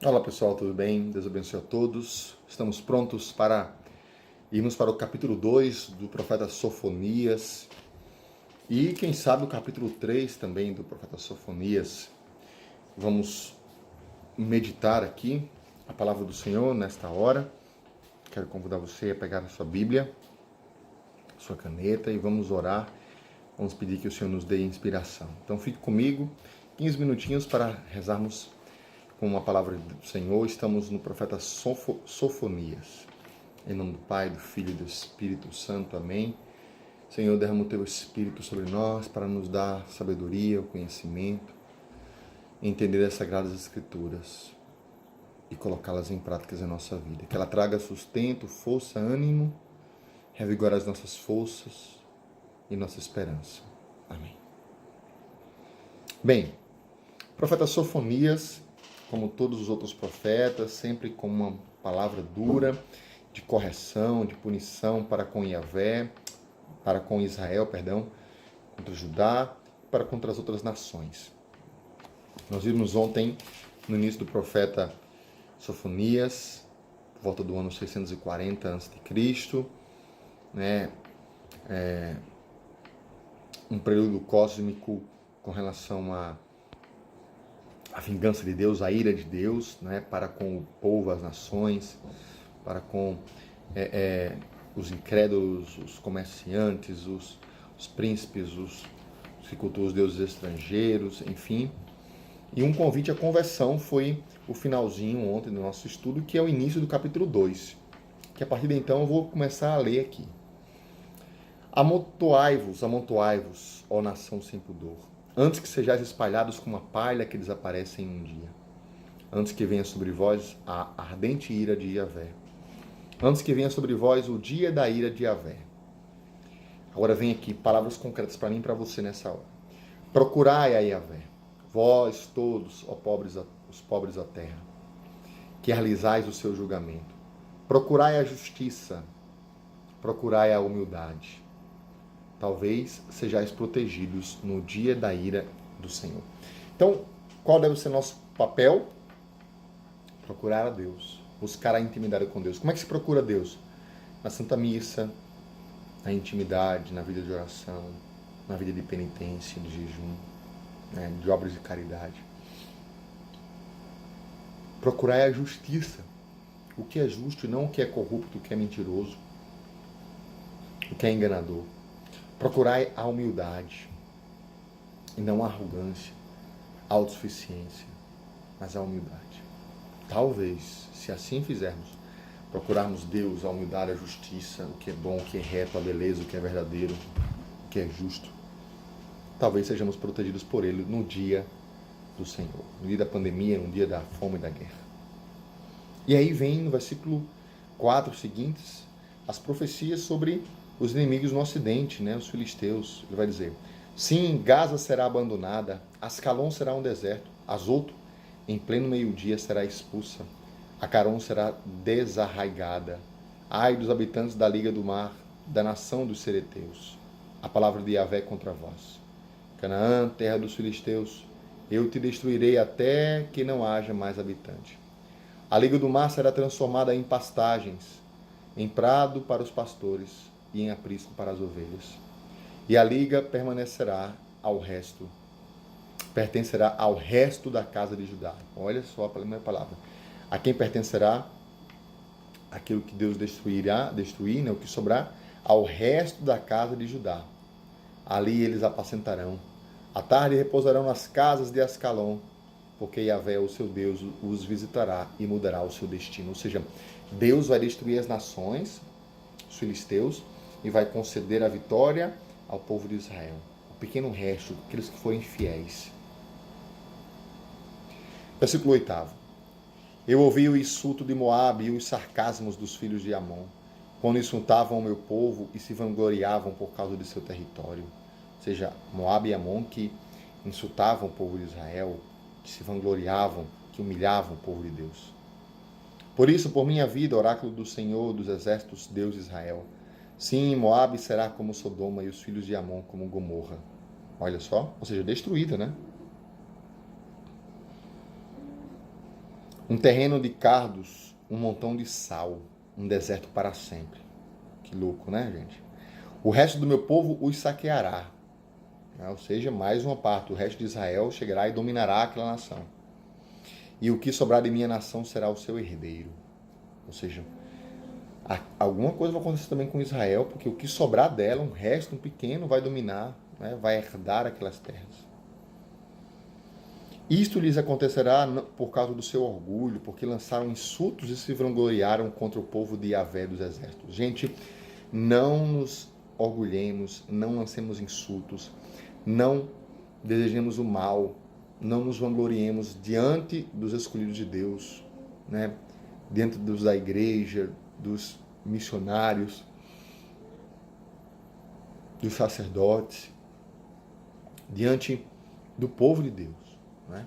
Olá pessoal, tudo bem? Deus abençoe a todos. Estamos prontos para irmos para o capítulo 2 do profeta Sofonias e quem sabe o capítulo 3 também do profeta Sofonias. Vamos meditar aqui a palavra do Senhor nesta hora. Quero convidar você a pegar a sua Bíblia, a sua caneta e vamos orar. Vamos pedir que o Senhor nos dê inspiração. Então fique comigo 15 minutinhos para rezarmos com a palavra do Senhor. Estamos no profeta Sofonias. Em nome do Pai, do Filho e do Espírito Santo. Amém. Senhor, derrama o Teu Espírito sobre nós para nos dar sabedoria, o conhecimento, entender as Sagradas Escrituras e colocá-las em práticas em nossa vida. Que ela traga sustento, força, ânimo, revigore as nossas forças e nossa esperança. Amém. Bem, o profeta Sofonias, como todos os outros profetas, sempre com uma palavra dura, de correção, de punição para com Israel, contra Judá, para contra as outras nações. Nós vimos ontem, no início do profeta Sofonias, por volta do ano 640 a.C., né, um período cósmico com relação à vingança de Deus, a ira de Deus, né, para com o povo, as nações, para com os incrédulos, os comerciantes, os príncipes, os que cultuam os deuses estrangeiros, enfim. E um convite à conversão foi o finalzinho ontem do nosso estudo, que é o início do capítulo 2, que a partir de então eu vou começar a ler aqui. Amontoai-vos, ó nação sem pudor, antes que sejais espalhados como a palha que desaparece em um dia, antes que venha sobre vós a ardente ira de Yahvé, antes que venha sobre vós o dia da ira de Yahvé. Agora vem aqui palavras concretas para mim e para você nessa hora. Procurai a Yahvé, vós todos, ó pobres, os pobres da terra, que realizais o seu julgamento. Procurai a justiça, procurai a humildade. Talvez sejais protegidos no dia da ira do Senhor. Então, qual deve ser nosso papel? Procurar a Deus, buscar a intimidade com Deus. Como é que se procura Deus? Na Santa Missa, na intimidade, na vida de oração, na vida de penitência, de jejum, né, de obras de caridade. Procurar a justiça, o que é justo e não o que é corrupto, o que é mentiroso, o que é enganador. Procurai a humildade, e não a arrogância, a autossuficiência, mas a humildade. Talvez, se assim fizermos, procurarmos Deus, a humildade, a justiça, o que é bom, o que é reto, a beleza, o que é verdadeiro, o que é justo, talvez sejamos protegidos por Ele no dia do Senhor, no dia da pandemia, no dia da fome e da guerra. E aí vem no versículo 4 seguintes, as profecias sobre os inimigos no ocidente, né, os filisteus. Ele vai dizer: sim, Gaza será abandonada, Ascalon será um deserto, Azoto, em pleno meio-dia, será expulsa, Acaron será desarraigada. Ai dos habitantes da liga do mar, da nação dos cereteus. A palavra de Yahvé contra vós. Canaã, terra dos filisteus, eu te destruirei até que não haja mais habitante. A liga do mar será transformada em pastagens, em prado para os pastores e em aprisco para as ovelhas. E a liga pertencerá ao resto da casa de Judá. Olha só a primeira palavra. A quem pertencerá aquilo que Deus destruir, né, o que sobrar, ao resto da casa de Judá. Ali eles apacentarão. À tarde repousarão nas casas de Ascalon, porque Yahvé, o seu Deus, os visitará e mudará o seu destino. Ou seja, Deus vai destruir as nações, os filisteus, e vai conceder a vitória ao povo de Israel. O pequeno resto, aqueles que forem fiéis. Versículo 8. Eu ouvi o insulto de Moabe e os sarcasmos dos filhos de Amon, quando insultavam o meu povo e se vangloriavam por causa de seu território. Ou seja, Moabe e Amon que insultavam o povo de Israel, que se vangloriavam, que humilhavam o povo de Deus. Por isso, por minha vida, oráculo do Senhor dos exércitos, Deus de Israel, sim, Moabe será como Sodoma e os filhos de Amon como Gomorra. Olha só, ou seja, destruída, né? Um terreno de cardos, um montão de sal, um deserto para sempre. Que louco, né, gente? O resto do meu povo os saqueará. Ou seja, mais uma parte. O resto de Israel chegará e dominará aquela nação. E o que sobrar de minha nação será o seu herdeiro. Ou seja, alguma coisa vai acontecer também com Israel, porque o que sobrar dela, um resto, um pequeno, vai dominar, né, vai herdar aquelas terras. Isto lhes acontecerá por causa do seu orgulho, porque lançaram insultos e se vangloriaram contra o povo de Yahvé dos exércitos. Gente, não nos orgulhemos, não lancemos insultos, não desejemos o mal, não nos vangloriemos diante dos escolhidos de Deus, né? Diante dos da igreja, dos missionários, dos sacerdotes, diante do povo de Deus. Né?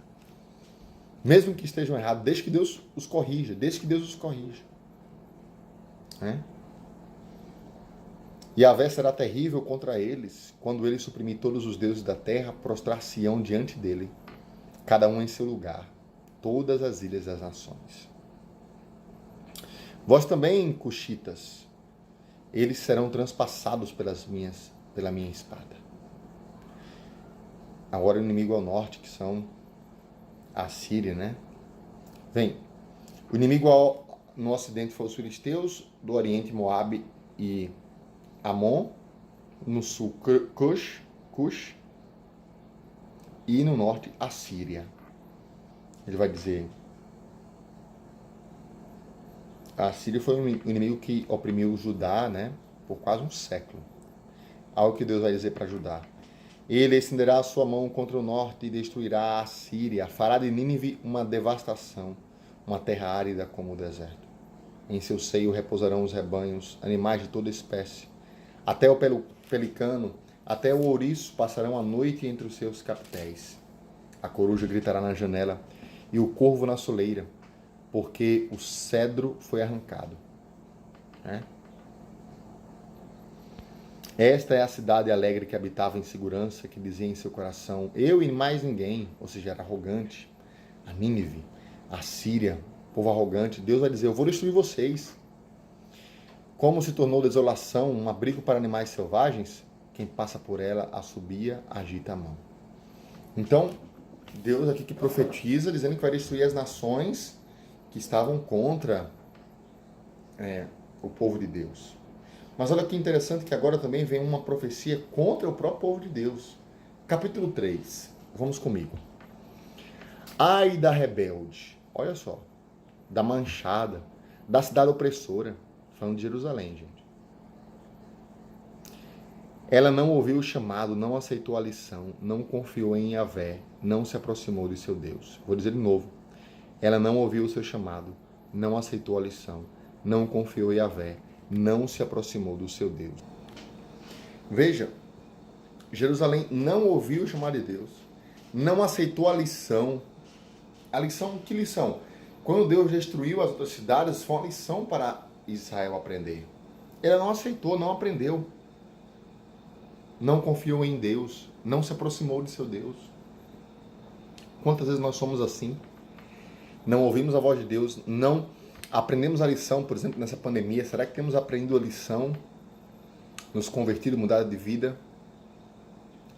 Mesmo que estejam errados, desde que Deus os corrija, Né? Yahvé será terrível contra eles, quando ele suprimir todos os deuses da terra, prostrar-se-ão diante dele, cada um em seu lugar, todas as ilhas das nações. Vós também, cuxitas, eles serão transpassados pela minha espada. Agora o inimigo ao norte, que são a Síria, né? Vem, o inimigo no ocidente foi os filisteus, do oriente Moabe e Amon, no sul Cush e no norte a Síria. Ele vai dizer, a Síria foi um inimigo que oprimiu Judá, né, por quase um século. Algo que Deus vai dizer para Judá. Ele estenderá a sua mão contra o norte e destruirá a Síria, fará de Nínive uma devastação, uma terra árida como o deserto. Em seu seio repousarão os rebanhos, animais de toda espécie. Até o pelicano, até o ouriço passarão a noite entre os seus capitéis. A coruja gritará na janela e o corvo na soleira, porque o cedro foi arrancado. Esta é a cidade alegre que habitava em segurança, que dizia em seu coração, eu e mais ninguém, ou seja, era arrogante. A Nínive, a Síria, povo arrogante, Deus vai dizer, eu vou destruir vocês. Como se tornou desolação, um abrigo para animais selvagens, quem passa por ela assobia, agita a mão. Então, Deus aqui que profetiza, dizendo que vai destruir as nações que estavam contra o povo de Deus. Mas olha que interessante que agora também vem uma profecia contra o próprio povo de Deus. Capítulo 3, vamos comigo. Ai da rebelde, olha só, da manchada, da cidade opressora, falando de Jerusalém, gente. Ela não ouviu o chamado, não aceitou a lição, não confiou em Yahvé, não se aproximou de seu Deus. Vou dizer de novo. Ela não ouviu o seu chamado, não aceitou a lição, não confiou em Yahvé, não se aproximou do seu Deus. Veja, Jerusalém não ouviu o chamado de Deus, não aceitou a lição. A lição, que lição? Quando Deus destruiu as outras cidades, foi uma lição para Israel aprender. Ela não aceitou, não aprendeu. Não confiou em Deus, não se aproximou de seu Deus. Quantas vezes nós somos assim? Não ouvimos a voz de Deus, não aprendemos a lição, por exemplo, nessa pandemia. Será que temos aprendido a lição, nos convertido, mudado de vida,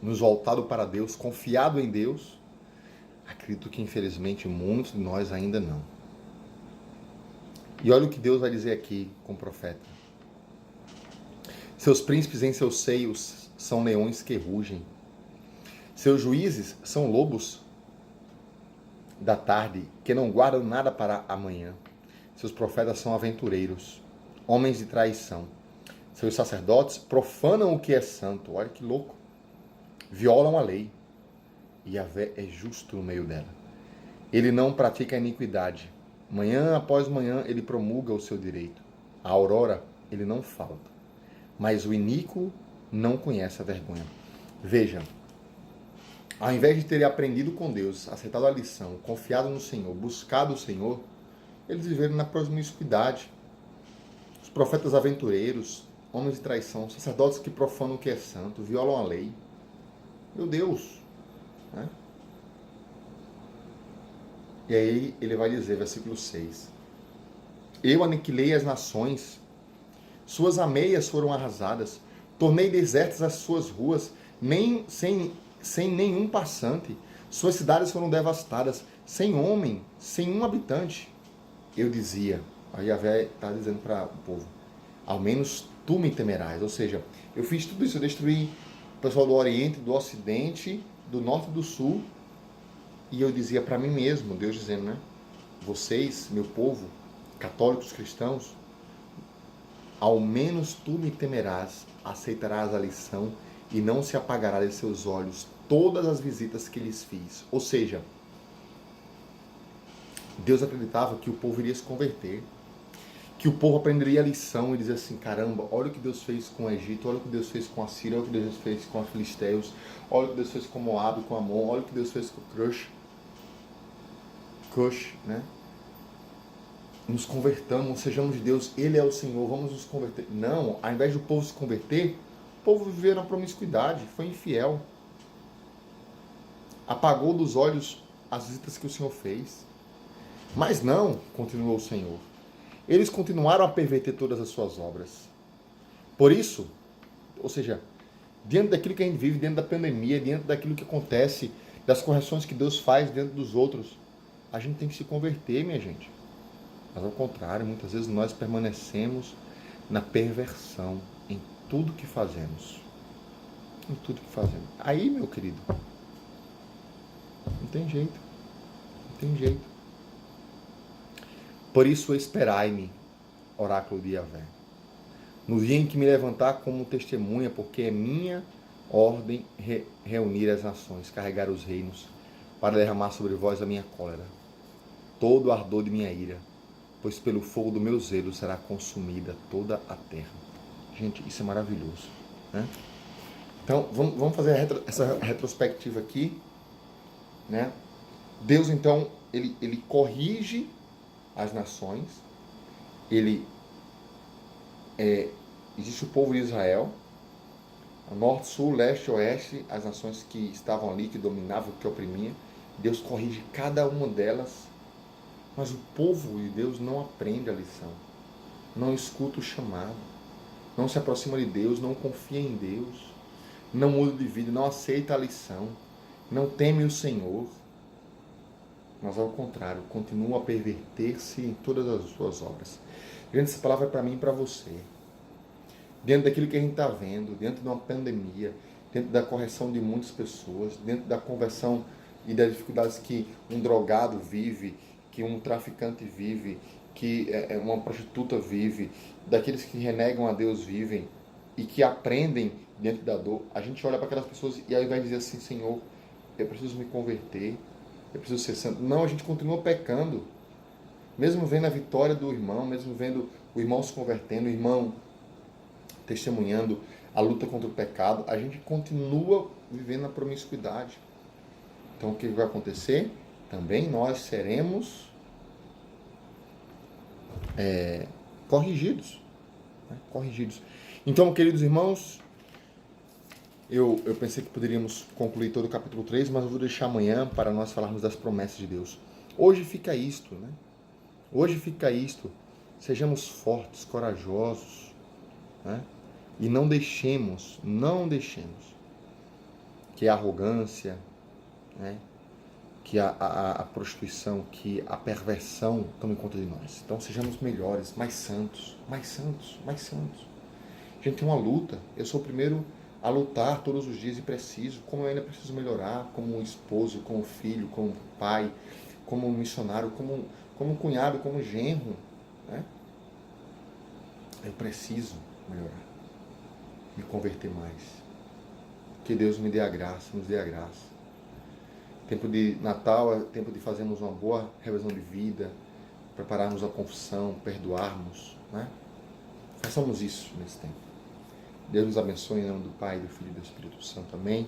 nos voltado para Deus, confiado em Deus? Acredito que, infelizmente, muitos de nós ainda não. E olha o que Deus vai dizer aqui com o profeta. Seus príncipes em seus seios são leões que rugem. Seus juízes são lobos da tarde, que não guardam nada para amanhã. Seus profetas são aventureiros, homens de traição. Seus sacerdotes profanam o que é santo. Olha que louco. Violam a lei. E Yahvé é justo no meio dela. Ele não pratica a iniquidade. Manhã após manhã ele promulga o seu direito. A aurora ele não falta. Mas o iníquo não conhece a vergonha. Veja, ao invés de terem aprendido com Deus, aceitado a lição, confiado no Senhor, buscado o Senhor, eles viveram na promiscuidade. Os profetas aventureiros, homens de traição, sacerdotes que profanam o que é santo, violam a lei. Meu Deus! Né? E aí ele vai dizer, versículo 6. Eu aniquilei as nações, suas ameias foram arrasadas, tornei desertas as suas ruas, nem sem nenhum passante. Suas cidades foram devastadas, sem homem, sem um habitante. Eu dizia, a Yahvé está dizendo para o povo, ao menos tu me temerás. Ou seja, eu fiz tudo isso, eu destruí o pessoal do Oriente, do Ocidente, do Norte e do Sul. E eu dizia para mim mesmo, Deus dizendo, né? Vocês, meu povo, católicos cristãos, ao menos tu me temerás, aceitarás a lição e não se apagará de seus olhos todas as visitas que lhes fiz. Ou seja, Deus acreditava que o povo iria se converter, que o povo aprenderia a lição e dizer assim, caramba, olha o que Deus fez com o Egito, olha o que Deus fez com a Síria, olha o que Deus fez com a Filisteus, olha o que Deus fez com Moab, com Amon, olha o que Deus fez com Cush, né? Nos convertamos, sejamos de Deus, Ele é o Senhor, vamos nos converter. Não, ao invés do povo se converter, o povo viveu na promiscuidade, foi infiel. Apagou dos olhos as visitas que o Senhor fez. Mas não, continuou o Senhor, eles continuaram a perverter todas as suas obras. Por isso, ou seja, diante daquilo que a gente vive, diante da pandemia, diante daquilo que acontece, das correções que Deus faz diante dos outros, a gente tem que se converter, minha gente. Mas ao contrário, muitas vezes nós permanecemos na perversão em tudo que fazemos. Em tudo que fazemos. Aí, meu querido, não tem jeito. Não tem jeito. Por isso, esperai-me, oráculo de Yahvé, no dia em que me levantar como testemunha, porque é minha ordem reunir as nações, carregar os reinos, para derramar sobre vós a minha cólera, todo o ardor de minha ira, pois pelo fogo do meu zelo será consumida toda a terra. Gente, isso é maravilhoso, né? Então, vamos fazer essa retrospectiva aqui, né? Deus, então, ele corrige as nações, existe o povo de Israel, norte, sul, leste, oeste, as nações que estavam ali, que dominavam, que oprimiam. Deus corrige cada uma delas, mas o povo de Deus não aprende a lição, não escuta o chamado, não se aproxima de Deus, não confia em Deus, não muda de vida, não aceita a lição, não teme o Senhor, mas ao contrário, continua a perverter-se em todas as suas obras. Gente, essa palavra é para mim e para você. Dentro daquilo que a gente está vendo, dentro de uma pandemia, dentro da correção de muitas pessoas, dentro da conversão e das dificuldades que um drogado vive, que um traficante vive, que uma prostituta vive, daqueles que renegam a Deus vivem e que aprendem dentro da dor, a gente olha para aquelas pessoas e ao invés de dizer assim, Senhor, eu preciso me converter, eu preciso ser santo. Não, a gente continua pecando. Mesmo vendo a vitória do irmão, mesmo vendo o irmão se convertendo, o irmão testemunhando a luta contra o pecado, a gente continua vivendo na promiscuidade. Então o que vai acontecer? Também nós seremos corrigidos. Né? Corrigidos. Então, queridos irmãos, eu pensei que poderíamos concluir todo o capítulo 3, mas eu vou deixar amanhã para nós falarmos das promessas de Deus. Hoje fica isto, né? Hoje fica isto. Sejamos fortes, corajosos, né? E não deixemos que a arrogância, né? Que a prostituição, que a perversão tome conta de nós. Então sejamos melhores, mais santos, mais santos, mais santos. A gente tem uma luta. Eu sou o primeiro a lutar todos os dias e preciso, como eu ainda preciso melhorar, como esposo, como filho, como pai, como missionário, como cunhado, como genro, né? Eu preciso melhorar, me converter mais. Que Deus me dê a graça, nos dê a graça. Tempo de Natal é tempo de fazermos uma boa revisão de vida, prepararmos a confissão, perdoarmos, né? Façamos isso nesse tempo. Deus nos abençoe em nome do Pai, do Filho e do Espírito Santo. Amém.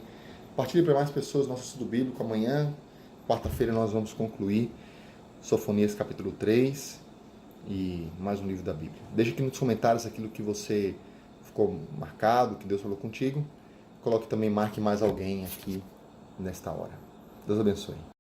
Compartilhe para mais pessoas nosso estudo bíblico. Amanhã, quarta-feira, nós vamos concluir Sofonias capítulo 3 e mais um livro da Bíblia. Deixe aqui nos comentários aquilo que você ficou marcado, que Deus falou contigo. Coloque também, marque mais alguém aqui nesta hora. Deus abençoe.